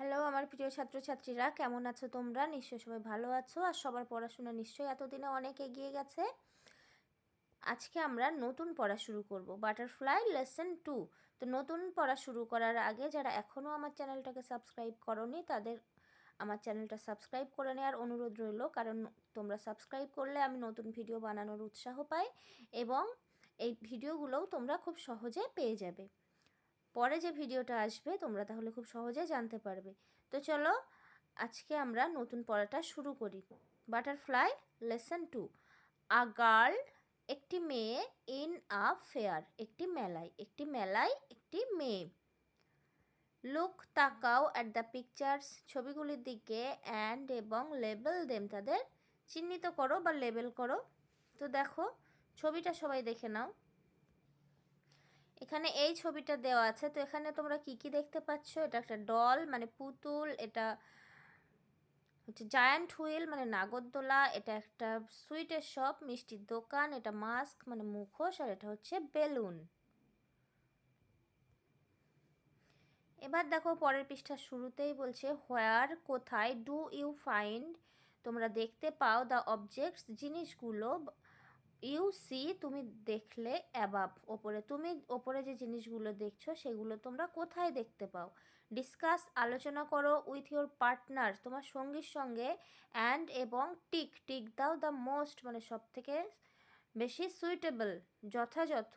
Hello আমার প্রিয় ছাত্রছাত্রীরা, কেমন আছো তোমরা? নিশ্চয়ই সবাই ভালো আছো আর সবার পড়াশোনা নিশ্চয়ই এতদিনে অনেক এগিয়ে গেছে। আজকে আমরা নতুন পড়া শুরু করব, বাটারফ্লাই লেসন 2। তো নতুন পড়া শুরু করার আগে যারা এখনও আমার চ্যানেলটাকে সাবস্ক্রাইব করোনি তাদের আমার চ্যানেলটা সাবস্ক্রাইব করে নেওয়ার অনুরোধ রইল, কারণ তোমরা সাবস্ক্রাইব করলে আমি নতুন ভিডিও বানানোর উৎসাহ পাই এবং এই ভিডিওগুলোও তোমরা খুব সহজে পেয়ে যাবে। পরে যে ভিডিওটা আসবে তোমরা তাহলে খুব সহজে জানতে পারবে। তো চলো আজকে আমরা নতুন পড়াটা শুরু করি। Butterfly lesson 2। আ গার্ল, একটি মেয়ে, ইন আ ফেয়ার, একটি মেলায়, একটি মেয়ে। লুক, তাকাও, অ্যাট দ্য পিকচার্স, ছবিগুলির দিকে, অ্যান্ড এবং লেবেল দেম, তাদের চিহ্নিত করো বা লেবেল করো। তো দেখো ছবিটা সবাই দেখে নাও। এখানে এই ছবিটা দেওয়া আছে, তো এখানে তোমরা কি কি দেখতে পাচ্ছ? এটা একটা ডল মানে পুতুল, এটা হচ্ছে জায়ান্ট হুইল মানে নাগরদোলা, এটা একটা সুইটের শপ মিষ্টির দোকান, এটা মাস্ক মানে মুখোশ, আর এটা হচ্ছে বেলুন। এবার দেখো পরের পৃষ্ঠার শুরুতেই বলছে হোয়ার, কোথায়, ডু ইউ ফাইন্ড, তোমরা দেখতে পাও, দ্য অবজেক্টস জিনিসগুলো, ইউ সি তুমি দেখলে, অ্যাবাভ ওপরে, তুমি ওপরে যে জিনিসগুলো দেখছো সেগুলো তোমরা কোথায় দেখতে পাও। ডিসকাস আলোচনা করো, উইথ ইউর পার্টনার তোমার সঙ্গীর সঙ্গে, অ্যান্ড এবং টিক টিক দাও, দ্য মোস্ট মানে সব থেকে বেশি, সুইটেবল যথাযথ,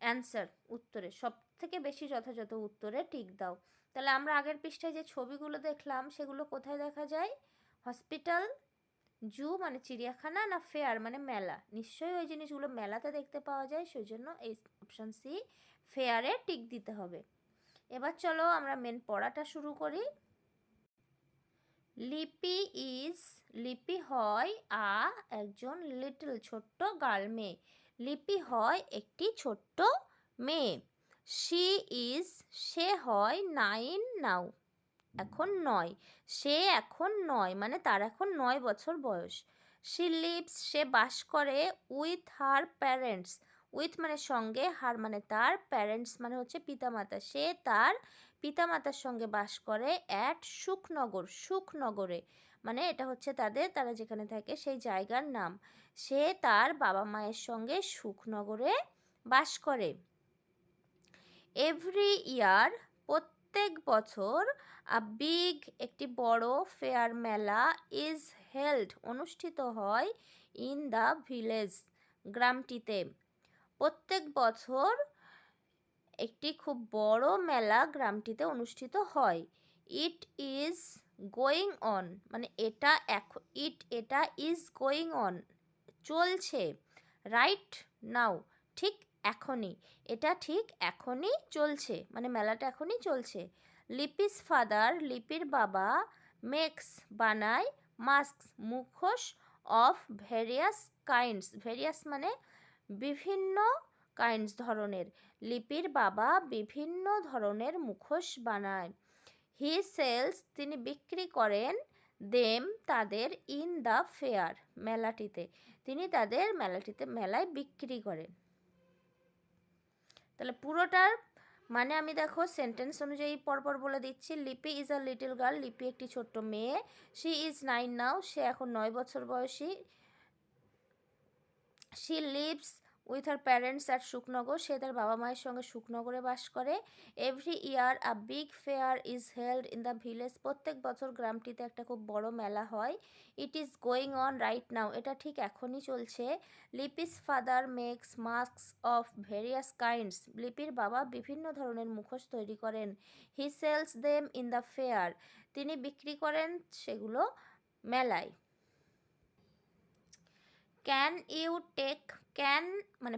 অ্যান্সার উত্তরে সব থেকে বেশি যথাযথ উত্তরে টিক দাও। তাহলে আমরা আগের পৃষ্ঠায় যে ছবিগুলো দেখলাম সেগুলো কোথায় দেখা যায়? হসপিটাল, জু মানে চিড়িয়াখানা, না ফেয়ার মানে মেলা? নিশ্চয়ই ওই জিনিসগুলো মেলাতে দেখতে পাওয়া যায়, সেই জন্য এই অপশান সি ফেয়ারে টিক দিতে হবে। এবার চলো আমরা মেন পড়াটা শুরু করি। লিপি ইজ, লিপি হয় একজন লিটল ছোট্ট গার্ল মেয়ে, লিপি হয় একটি ছোট্ট মেয়ে। শি ইজ সে হয় 9 নাও এখন 9, সে এখন 9 মানে তার এখন 9 বছর বয়স। শি লিভস সে বাস করে, উইথ হার প্যারেন্টস, উইথ মানে সঙ্গে, হার মানে তার, প্যারেন্টস মানে হচ্ছে পিতামাতা, সে তার পিতামাতার সঙ্গে বাস করে, অ্যাট সুখনগর, সুখনগরে মানে এটা হচ্ছে তারা যেখানে থাকে সেই জায়গার নাম। সে তার বাবা মায়ের সঙ্গে সুখনগরে বাস করে। এভরি ইয়ার প্রত্যেক বছর, আ বিগ একটি বড়, ফেয়ার মেলা, ইজ হেল্ড অনুষ্ঠিত হয়, ইন দ্য ভিলেজ গ্রামটিতে। প্রত্যেক বছর একটি খুব বড় মেলা গ্রামটিতে অনুষ্ঠিত হয়। ইট ইজ গোয়িং অন মানে এটা এটা ইজ গোয়িং অন চলছে, রাইট নাও ঠিক এখনই, এটা ঠিক এখনই চলছে মানে মেলাটা এখনই চলছে। লিপিস ফাদার লিপির বাবা, মেক্স বানায়, মাস্ক মুখোশ, অফ ভেরিয়াস কাইন্ডস, ভেরিয়াস মানে বিভিন্ন, কাইন্ডস ধরনের, লিপির বাবা বিভিন্ন ধরনের মুখোশ বানায়। হি সেলস তিনি বিক্রি করেন, দেম তাদের, ইন দ্য ফেয়ার মেলাটিতে, তিনি তাদের মেলায় বিক্রি করেন। তাহলে পুরোটার মানে আমি দেখো সেন্টেন্স অনুযায়ী পরপর বলে দিচ্ছি। লিপি ইজ আ লিটল গার্ল, লিপি একটি ছোট্ট মেয়ে। শি ইজ 9 নাও, সে এখন 9 বছর বয়সী। She lives with her parents at Sukhnagar, সে তার বাবা মায়ের সঙ্গে সুখনগরে বাস করে। Every year a big fair is held in the village, প্রত্যেক বছর গ্রামটিতে একটা খুব বড় মেলা হয়। It is going on right now, এটা ঠিক এখনই চলছে। Lipi's father makes masks of various kinds, লিপির বাবা বিভিন্ন ধরনের মুখোশ তৈরি করেন। He sells them in the fair, তিনি বিক্রি করেন সেগুলো মেলায়। ক্যান ইউ টেক, ক্যান মানে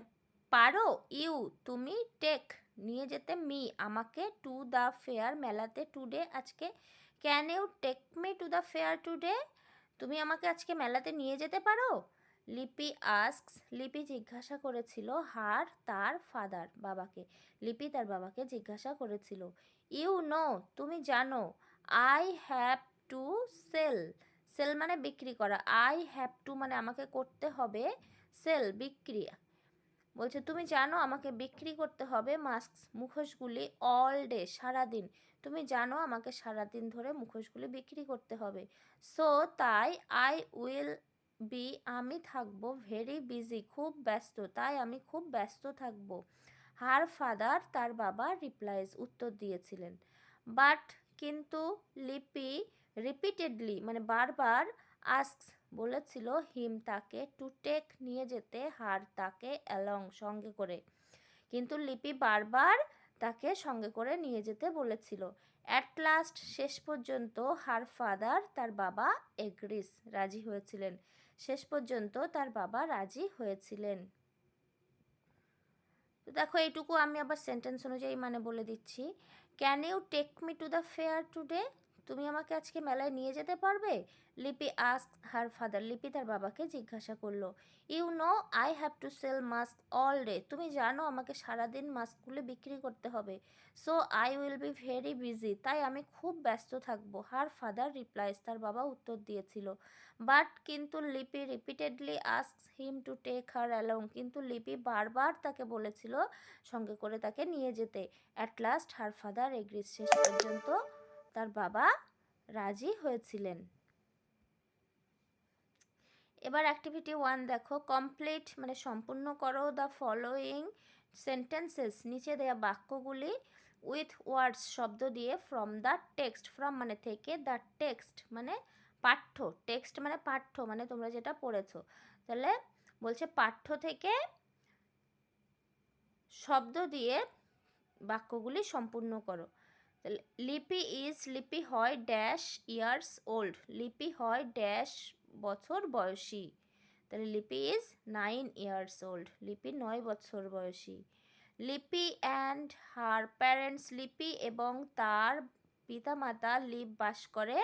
পারো, ইউ তুমি, টেক নিয়ে যেতে, মি আমাকে, টু দ্য ফেয়ার মেলাতে, টুডে আজকে। Can you take me to the fair today, তুমি আমাকে আজকে মেলাতে নিয়ে যেতে পারো? লিপি আস্কস লিপি জিজ্ঞাসা করেছিল, হার তার ফাদার বাবাকে, লিপি তার বাবাকে জিজ্ঞাসা করেছিল। ইউ নো তুমি জানো, I have to sell, sell মানে বিক্রি করা, আই হ্যাভ টু মানে আমাকে করতে হবে, সেল বিক্রি, বলছে তুমি জানো আমাকে বিক্রি করতে হবে, মাস্ক মুখোশগুলি, অল ডে সারাদিন, তুমি জানো আমাকে সারাদিন ধরে মুখোশগুলি বিক্রি করতে হবে। সো তাই আই উইল বি, আমি থাকবো ভেরি বিজি, খুব ব্যস্ত, তাই আমি খুব ব্যস্ত থাকবো। হার ফাদার, তার বাবা, রিপ্লাইজ, উত্তর দিয়েছিলেন। বাট, কিন্তু, লিপি রিপিটেডলি মানে বারবার, আস্কস, বলেছিল, হিম, তাকে, টু টেক, নিয়ে যেতে, হার, তাকে, অ্যালং, সঙ্গে করে। কিন্তু লিপি বারবার তাকে সঙ্গে করে নিয়ে যেতে বলেছিল। অ্যাট লাস্ট, শেষ পর্যন্ত, হার ফাদার, তার বাবা, এগ্রিস, রাজি হয়েছিলেন। শেষ পর্যন্ত তার বাবা রাজি হয়েছিলেন। তো দেখো এইটুকু আমি আবার সেন্টেন্স অনুযায়ী মানে বলে দিচ্ছি। Can you take me to the fair today, তুমি আমাকে আজকে মেলায় নিয়ে যেতে পারবে? লিপি আস্ক হার ফাদার, লিপি তার বাবাকে জিজ্ঞাসা করলো। You know I have to sell mask all day, তুমি জানো আমাকে সারাদিন মাস্কগুলো বিক্রি করতে হবে। So I will be very busy, তাই আমি খুব ব্যস্ত থাকবো। হার ফাদার রিপ্লাইজ, তার বাবা উত্তর দিয়েছিল। বাট, কিন্তু, Lipi repeatedly ask him to take her along, কিন্তু লিপি বারবার তাকে বলেছিল সঙ্গে করে তাকে নিয়ে যেতে। At last her father agrees, শেষ পর্যন্ত তার বাবা রাজি হয়েছিলেন। এবার অ্যাক্টিভিটি 1 দেখো, কমপ্লিট মানে সম্পূর্ণ করো দ্য ফলোয়িং সেন্টেন্সেস, নিচে দেয়া বাক্যগুলি, উইথ ওয়ার্ডস, শব্দ দিয়ে, ফ্রম দ্য টেক্সট, ফ্রম মানে থেকে, দ্য টেক্সট মানে পাঠ্য, টেক্সট মানে পাঠ্য মানে তোমরা যেটা পড়েছো। তাহলে বলছে পাঠ্য থেকে শব্দ দিয়ে বাক্যগুলি সম্পূর্ণ করো। তাহলে লিপি ইজ, লিপি হয় ড্যাশ ইয়ার্স ওল্ড, লিপি হয় ড্যাশ বছর বয়সী। তাহলে লিপি ইজ 9 ইয়ার্স ওল্ড, লিপি 9 বছর বয়সী। লিপি অ্যান্ড হার প্যারেন্টস, লিপি এবং তার পিতামাতা লিভ বাস করে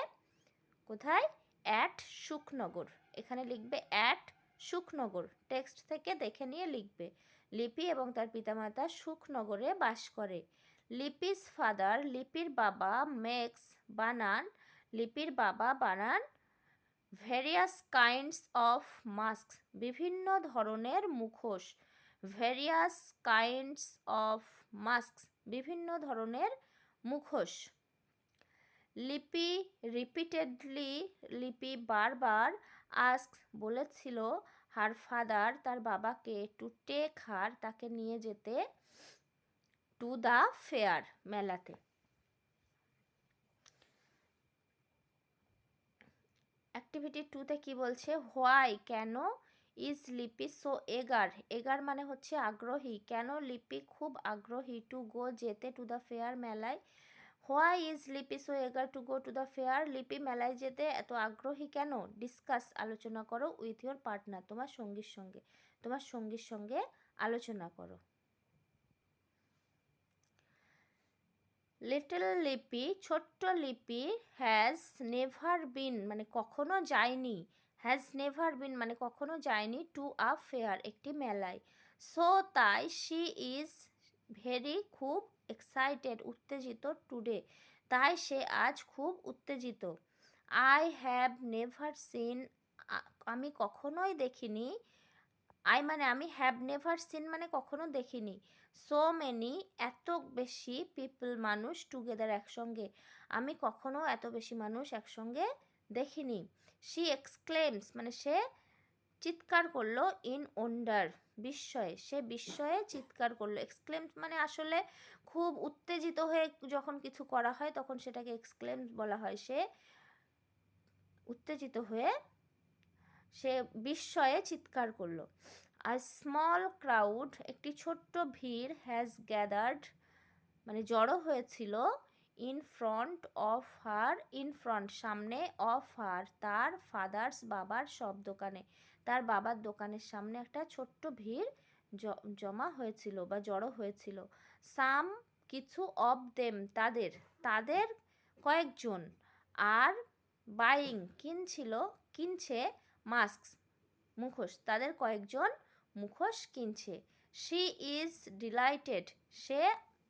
কোথায়? অ্যাট সুখনগর, এখানে লিখবে অ্যাট সুখনগর, টেক্সট থেকে দেখে নিয়ে লিখবে। লিপি এবং তার পিতামাতা সুখনগরে বাস করে। লিপিস ফাদার, লিপির বাবা, মেক্স, বানান, লিপির বাবা বানান, ভেরিয়াস কাইন্ডস অফ মাস্ক, বিভিন্ন ধরনের মুখোশ, ভেরিয়াস কাইন্ডস অফ মাস্ক, বিভিন্ন ধরনের মুখোশ। লিপি রিপিটেডলি, লিপি বারবার, আস্ক, বলেছিল, হার ফাদার, তার বাবাকে, টু টেক হার, তাকে নিয়ে যেতে, টু দ্য ফেয়ার, মেলাতে। অ্যাক্টিভিটি 2তে কি বলছে? হোয়াই, কেন, ইজ লিপি সো এগার, এগার মানে হচ্ছে আগ্রহী, কেন লিপি খুব আগ্রহী, টু গো, যেতে, টু দ্য ফেয়ার, মেলায়। হোয়াই ইজ লিপি সো এগার to go to the fair, লিপি মেলায় যেতে এত আগ্রহী কেন? ডিসকাস, আলোচনা করো, উইথ ইয়োর পার্টনার, তোমার সঙ্গীর সঙ্গে, তোমার সঙ্গীর সঙ্গে আলোচনা করো। লিটল লিপি, ছোট্ট লিপি, হ্যাজ নেভার বিন মানে কখনো যায়নি, হ্যাজ নেভার বিন মানে কখনো যায়নি, টু আ ফেয়ার, একটি মেলায়। সো তাই, শি ইজ ভেরি, খুব, এক্সাইটেড, উত্তেজিত, টুডে, তাই সে আজ খুব উত্তেজিত। আই হ্যাভ নেভার সিন, আমি কখনোই দেখিনি, আই মানে আমি, হ্যাভ নেভার সিন মানে কখনো দেখিনি, সো মেনি, এত বেশি, পিপল মানুষ, টুগেদার একসঙ্গে, আমি কখনো এত বেশি মানুষ একসঙ্গে দেখিনি। শি এক্সক্লেমস মানে সে চিৎকার করলো, ইন ওন্ডার, বিস্ময়ে, সে বিস্ময়ে চিৎকার করলো। এক্সক্লেমস মানে আসলে খুব উত্তেজিত হয়ে যখন কিছু করা হয় তখন সেটাকে এক্সক্লেমস বলা হয়। সে উত্তেজিত হয়ে সে বিস্ময়ে চিৎকার করলো। আ স্মল ক্রাউড, একটি ছোট্ট ভিড়, হ্যাজ গ্যাদার্ড মানে জড়ো হয়েছিল, in front of her, in front সামনে, অফ হার তার, ফাদার্স বাবার, সব দোকানে, তার বাবার দোকানের সামনে একটা ছোট্ট ভিড় জমা হয়েছিল বা জড়ো হয়েছিল। সাম কিছু, অফ দেম তাদের, তাদের কয়েকজন, আর বাইং কিনছিল, কিনছে, মাস্ক মুখোশ, তাদের কয়েকজন মুখোশ কিনছে। She is delighted, say,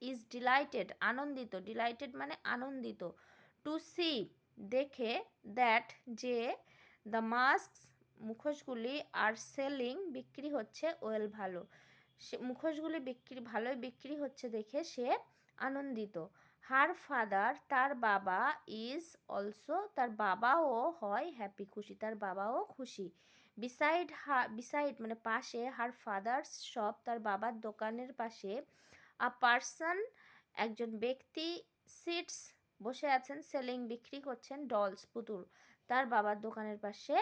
is delighted আনন্দিত, ডিলাইটেড মানে আনন্দিত, টু সি দেখে, দ্যাট যে, দ্য মাস্ক মুখোশগুলি, আর সেলিং বিক্রি হচ্ছে, ওয়েল ভালো, সে মুখোশগুলি বিক্রি ভালোই বিক্রি হচ্ছে দেখে সে আনন্দিত। হার ফাদার তার বাবা ইজ অলসো তার বাবাও হয় হ্যাপি খুশি, তার বাবাও খুশি। বিসাইড মানে পাশে, হার ফাদার্স শপ তার বাবার দোকানের পাশে, আ পার্সন একজন ব্যক্তি, সিটস বসে আছেন, সেলিং বিক্রি করছেন, ডলস পুতুল, তার বাবার দোকানের পাশে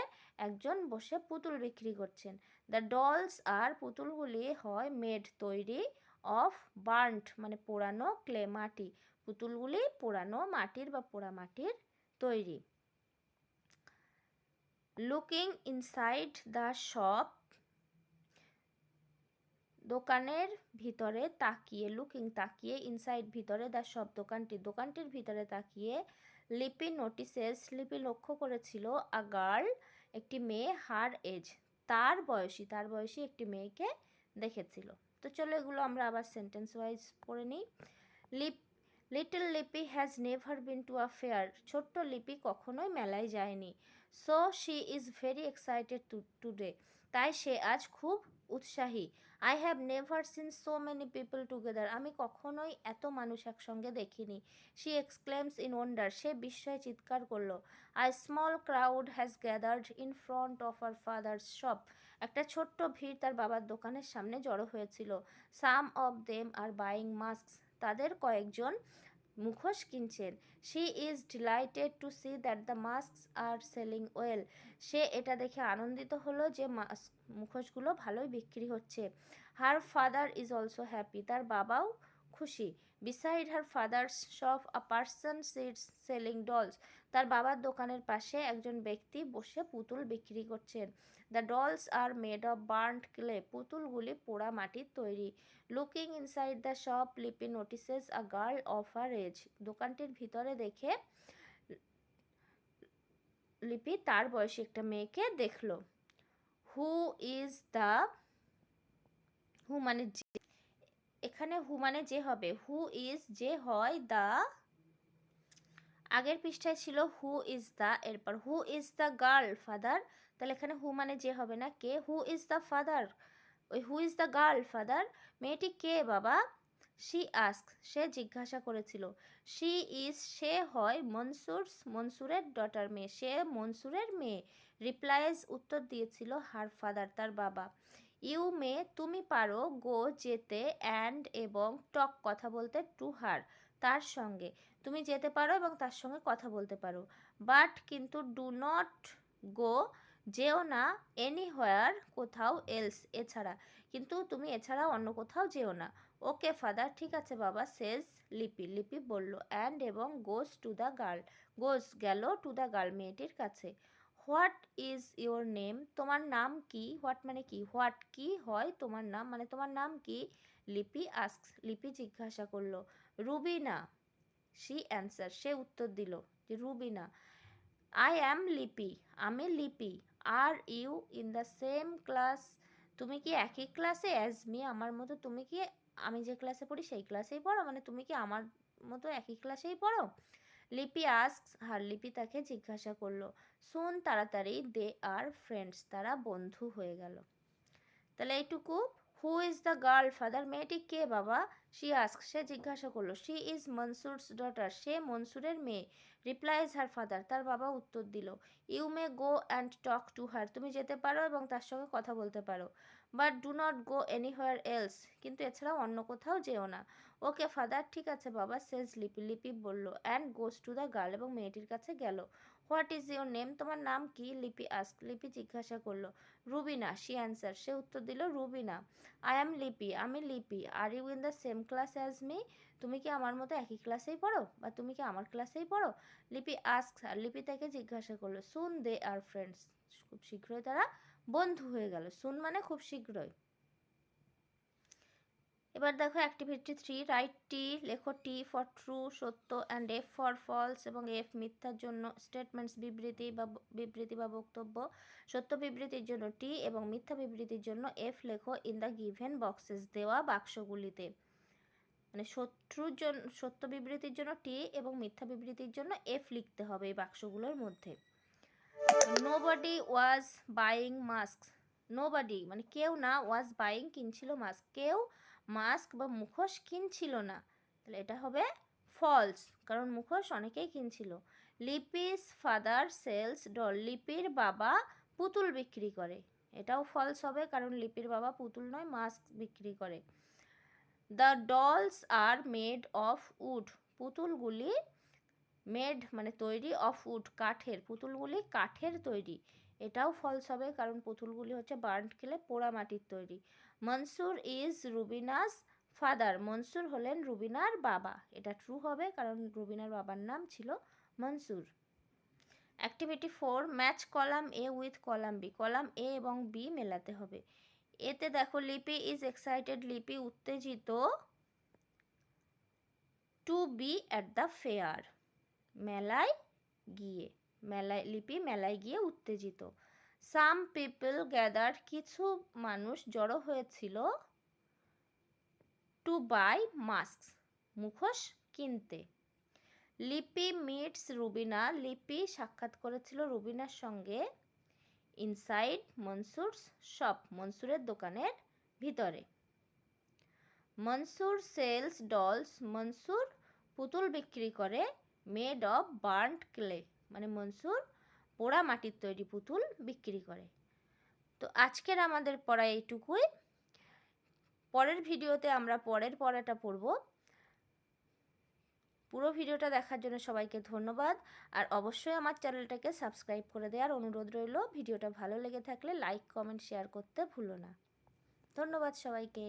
একজন বসে পুতুল বিক্রি করছেন। দ্য ডলস আর পুতুলগুলি হয় মেড তৈরি, অফ বার্নড মানে পোড়ানো, ক্লে মাটি, পুতুলগুলি পোড়ানো মাটির বা পোড়া মাটির তৈরি। লুকিং ইনসাইড দ্য শপ দোকানের ভিতরে তাকিয়ে, লুকিং তাকিয়ে, ইনসাইড ভিতরে, দ্য শপ দোকানটির ভিতরে তাকিয়ে, লিপি নোটিসেস লিপি লক্ষ্য করেছিল, আ গার্ল একটি মেয়ে, হার এজ তার বয়সী একটি মেয়েকে দেখেছিল। তো চলো এগুলো আমরা আবার সেন্টেন্স ওয়াইজ পড়ে নিই। Little Lipi has never been to a fair ছোট্ট লিপি কখনোই মেলায় যায়নি। So she is very excited today তাই সে আজ খুব উৎসাহী। I have never seen so many people together আমি কখনোই এত মানুষ একসঙ্গে দেখিনি। শি এক্সক্লেমস ইন ওয়ান্ডার সে বিস্ময়ে চিৎকার করলো। A small crowd has gathered in front of our father's shop একটা ছোট্ট ভিড় তার বাবার দোকানের সামনে জড়ো হয়েছিল। Some of them are buying masks তাদের কয়েকজন মুখোশ কিনছেন। She is delighted to see that the masks are selling well সে এটা দেখে আনন্দিত হলো যে মুখোশগুলো ভালোই বিক্রি হচ্ছে। Her father is also happy তার বাবাও খুশি। Beside her father's shop a person sits selling dolls তার বাবার দোকানের পাশে একজন ব্যক্তি বসে পুতুল বিক্রি করছেন। The dolls are made of burnt clay পুতুলগুলি পোড়া মাটির তৈরি। Looking inside the shop Lipi notices a girl of her age দোকানটির ভিতরে দেখে লিপি তার বয়সী একটা মেয়েকে দেখলো। হু ইজ দ্য হু মানে যে, এখানে হু মানে যে হবে, হু ইজ যে হয়, দ্য আগের পৃষ্ঠায় ছিল হু ইজ দ্য, এরপর হু ইজ দ্য গার্ল ফাদার, তাহলে এখানে হু মানে যে হবে না, কে, হু ইজ দ্য ফাদার, ওই হু ইজ দ্য গার্ল ফাদার মেয়েটি কে বাবা, শি আস্ক সে জিজ্ঞাসা করেছিল, শি ইজ সে হয়, মনসুরের ডটার মেয়ে, সে মনসুরের মেয়ে, রিপ্লাইজ উত্তর দিয়েছিল হার ফাদার তার বাবা। ইউ মে তুমি পারো, গো যেতে, অ্যান্ড এবং, টক কথা বলতে, টু হার তার সঙ্গে, তুমি যেতে পারো এবং তার সঙ্গে কথা বলতে পারো। বাট কিন্তু, ডু নট গো যেও না, এনিহোয়ার কোথাও, এলস এছাড়া, কিন্তু তুমি এছাড়া অন্য কোথাও যেও না। ওকে ফাদার ঠিক আছে বাবা, সেজ লিপি বলল, অ্যান্ড এবং, গোস টু দ্য গার্ল গোস গেল, টু দ্য গার্ল মেয়েটির কাছে। হোয়াট ইজ ইওর নেম তোমার নাম কি, হোয়াট মানে কি, হোয়াট কি হয় তোমার নাম মানে তোমার নাম কি, লিপি আস্ক লিপি জিজ্ঞাসা করলো। রুবিনা শি অ্যান্সার সে উত্তর দিল যে রুবিনা। আই অ্যাম লিপি আমি Lipi. Are you in the same class তুমি কি একই ক্লাসে, অ্যাজ মি আমার মতো, তুমি কি আমি যে ক্লাসে পড়ি সেই ক্লাসেই পড়ো, মানে তুমি কি আমার মতো একই ক্লাসেই পড়ো। লিপি আস্ক হার লিপি তাকে জিজ্ঞাসা করলো। সুন তাড়াতাড়ি, দে আর ফ্রেন্ডস তারা বন্ধু হয়ে গেল। তাহলে এইটুকু। Who is the girl father মেয়েটি কে বাবা, শি আস্ক সে জিজ্ঞাসা করলো। শি ইজ মনসুরস ডটার সে মনসুরের মেয়ে। রিপ্লাইজ হার ফাদার তার বাবা উত্তর দিল। You may go and talk to her তুমি যেতে পারো এবং তার সঙ্গে কথা বলতে পারো। But do not go anywhere else কিন্তু এছাড়াও অন্য কোথাও যেও না। ওকে ফাদার ঠিক আছে বাবা, সেজ লিপি বলল, and goes to the girl এবং মেয়েটির কাছে গেল। হোয়াট ইজ ইউর নেম তোমার নাম কি, লিপি আস্ক লিপি জিজ্ঞাসা করলো। রুবিনা শি অ্যান্সার সে উত্তর দিল, রুবিনা। আই অ্যাম লিপি আমি Lipi. Are you in the same class as me তুমি কি আমার মতো একই ক্লাসেই পড়ো বা তুমি কি আমার ক্লাসেই পড়ো। লিপি আস্ক আর লিপি তাকে জিজ্ঞাসা করলো। সুন দে আর ফ্রেন্ডস খুব শীঘ্রই তারা বন্ধু হয়ে গেল। সুন মানে খুব শীঘ্রই। এবার দেখো অ্যাক্টিভিটি 3, রাইট টি লেখো, টি ফর ট্রু সত্য, অ্যান্ড এফ ফর ফলস এবং এফ মিথ্যার জন্য, স্টেটমেন্টস বিবৃতি বা বক্তব্য, সত্য বিবৃতির জন্য টি এবং মিথ্যা বিবৃতির জন্য এফ লেখো ইন দ্য গিভেন বক্সেস দেওয়া বাক্সগুলিতে। মানে সত্য বিবৃতির জন্য টি এবং মিথ্যা বিবৃতির জন্য এফ লিখতে হবে এই বাক্সগুলোর মধ্যে। নোবডি ওয়াজ বাইং মাস্ক নোবডি মানে কেউ না, ওয়াজ বাইং কিনছিল মাস্ক কেউ মাস্ক বা মুখোশ কিনছিল না, তাহলে এটা হবে ফলস, কারণ মুখোশ অনেকেই কিনছিল। লিপিস ফাদার সেলস ডল, লিপির বাবা পুতুল বিক্রি করে, এটাও ফলস হবে কারণ লিপির বাবা পুতুল নয় মাস্ক বিক্রি করে। The dolls are made of wood, পুতুলগুলি মেড মানে তৈরি, অফ উড কাঠের, পুতুলগুলি কাঠের তৈরি, এটাও ফলস হবে কারণ পুতুলগুলি হচ্ছে বার্ন্ট ক্লে পোড়া মাটির তৈরি। মনসুর ইজ রুবিনাস ফাদার, মনসুর হলেন রুবিনার বাবা, এটা ট্রু হবে কারণ রুবিনার বাবার নাম ছিল Mansur. Activity 4, match column A with column B, column A এবং বি মেলাতে হবে। এতে দেখো লিপি ইজ এক্সাইটেড, লিপি উত্তেজিত, to be at the fair, মেলায় গিয়ে, মেলায় লিপি মেলায় গিয়ে উত্তেজিত। সাম পিপল গ্যাদার, কিছু মানুষ জড়ো হয়েছিল, টু বাই মাস্ক, মুখোশ কিনতে। লিপি মিটস রুবিনা, লিপি সাক্ষাৎ করেছিল রুবিনার সঙ্গে, ইনসাইড মনসুরস শপ, মনসুরের দোকানের ভিতরে। মনসুর সেলস ডলস, মনসুর পুতুল বিক্রি করে, মেড অফ বার্ন্ট ক্লে, মানে মনসুর পোড়া মাটির তৈরি পুতুল বিক্রি করে। তো আজকের আমাদের পড়া এইটুকুই, পরের ভিডিওতে আমরা পরের পড়াটা পড়ব। পুরো ভিডিওটা দেখার জন্য সবাইকে ধন্যবাদ, আর অবশ্যই আমার চ্যানেলটাকে সাবস্ক্রাইব করে দেওয়ার অনুরোধ রইল। ভিডিওটা ভালো লেগে থাকলে লাইক কমেন্ট শেয়ার করতে ভুলো না। ধন্যবাদ সবাইকে।